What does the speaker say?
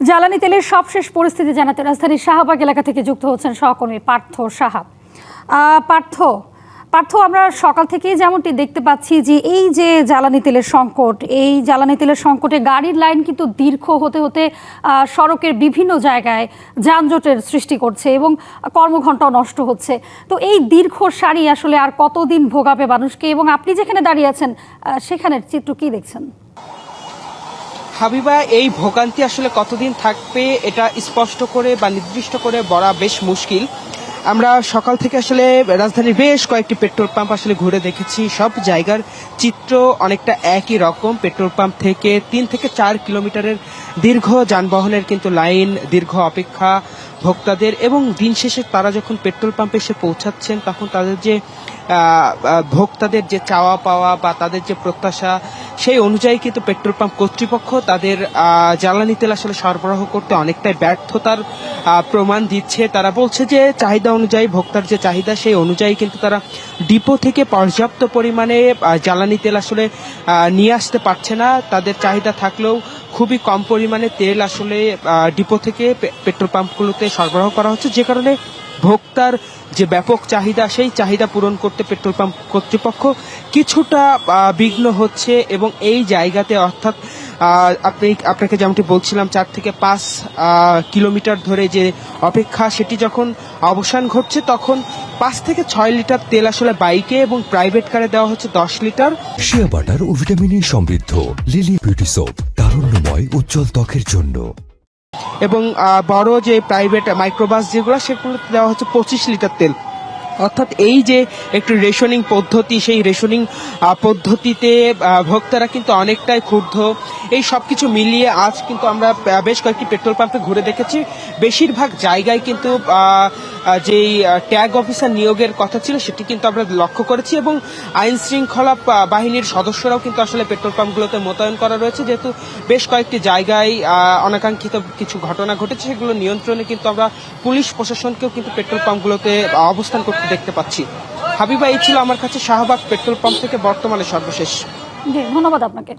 জ্বালানি তেলের সবশেষ পরিস্থিতি জানাতে রাজধানীর শাহবাগ এলাকা থেকে যুক্ত হচ্ছেন সহকর্মী পার্থ সাহা। পার্থ, আমরা সকাল থেকেই যেমনটি দেখতে পাচ্ছি যে এই যে জ্বালানি তেলের সংকটে গাড়ির লাইন কিন্তু দীর্ঘ হতে হতে সড়কের বিভিন্ন জায়গায় যানজটের সৃষ্টি করছে এবং কর্মঘণ্টাও নষ্ট হচ্ছে। তো এই দীর্ঘ সারি আসলে আর কতদিন ভোগাবে মানুষকে, এবং আপনি যেখানে দাঁড়িয়ে আছেন সেখানের চিত্র কি দেখছেন? হাবিবা, এই ভোগান্তি আসলে কতদিন থাকবে এটা স্পষ্ট করে বা নির্দিষ্ট করে বলা বেশ মুশকিল। আমরা সকাল থেকে আসলে রাজধানীর বেশ কয়েকটি পেট্রোল পাম্প আসলে ঘুরে দেখেছি। সব জায়গার চিত্র অনেকটা একই রকম। পেট্রোল পাম্প থেকে 3 থেকে 4 কিলোমিটারের দীর্ঘ যানবাহনের কিন্তু লাইন, দীর্ঘ অপেক্ষা ভোক্তাদের, এবং দিন শেষে তারা যখন পেট্রোল পাম্পে এসে পৌঁছাচ্ছেন তখন তাদের যে ভোক্তাদের যে চাওয়া পাওয়া বা তাদের যে প্রত্যাশা, সেই অনুযায়ী কিন্তু পেট্রোল পাম্প কর্তৃপক্ষ তাদের জ্বালানি তেল আসলে সরবরাহ করতে অনেকটাই ব্যর্থতার প্রমাণ দিচ্ছে। তারা বলছে যে চাহিদা অনুযায়ী, ভোক্তার যে চাহিদা সেই অনুযায়ী কিন্তু তারা ডিপো থেকে পর্যাপ্ত পরিমাণে জ্বালানি তেল আসলে নিয়ে আসতে পারছে না। তাদের চাহিদা থাকলেও খুবই কম পরিমাণে তেল আসলে ডিপো থেকে পেট্রোল পাম্পগুলোতে সরবরাহ করা হচ্ছে, যে কারণে ভোক্তার যে ব্যাপক চাহিদা, সেই চাহিদা পূরণ করতে পেট্রোল পাম্প কর্তৃপক্ষ কিছুটা বিঘ্ন হচ্ছে। এবং এই জায়গাতে অর্থাৎ আপনাকে যেমনটি বলছিলাম 4 থেকে 5 কিলোমিটার ধরে যে অপেক্ষা, সেটি যখন অবসান ঘটছে তখন 5 থেকে 6 লিটার তেল আসলে বাইকে এবং প্রাইভেট কারে দেওয়া হচ্ছে 10 লিটার। শিয়া বাটার ও ভিটামিনে সমৃদ্ধ লিলি বিউটি সোপ, তারুণ্যময় উজ্জ্বল ত্বকের জন্য। এবং বড় যে প্রাইভেট মাইক্রোবাস যেগুলো, সেগুলোতে দেওয়া হচ্ছে 25 লিটার তেল। অর্থাৎ এই যে একটি রেশনিং পদ্ধতি, সেই রেশনিং পদ্ধতিতে ভোক্তারা কিন্তু অনেকটাই ক্ষুব্ধ। এই সবকিছু মিলিয়ে আজ কিন্তু আমরা বেশ কয়েকটি পেট্রোল পাম্পে ঘুরে দেখেছি। বেশিরভাগ জায়গায় কিন্তু যেই ট্যাগ অফিসার নিয়োগের কথা ছিল সেটি কিন্তু আমরা লক্ষ্য করেছি, এবং আইন শৃঙ্খলা বাহিনীর সদস্যরাও কিন্তু আসলে পেট্রোল পাম্পগুলোতে মোতায়েন করা রয়েছে। যেহেতু বেশ কয়েকটি জায়গায় অনাকাঙ্ক্ষিত কিছু ঘটনা ঘটেছে, সেগুলো নিয়ন্ত্রণে কিন্তু আমরা পুলিশ প্রশাসনকেও কিন্তু পেট্রোল পাম্পগুলোতে অবস্থান করতে দেখতে পাচ্ছি। হাবিবা, এই ছিল আমার কাছে শাহবাগ পেট্রোল পাম্প থেকে বর্তমানে সর্বশেষ। জি, ধন্যবাদ আপনাকে।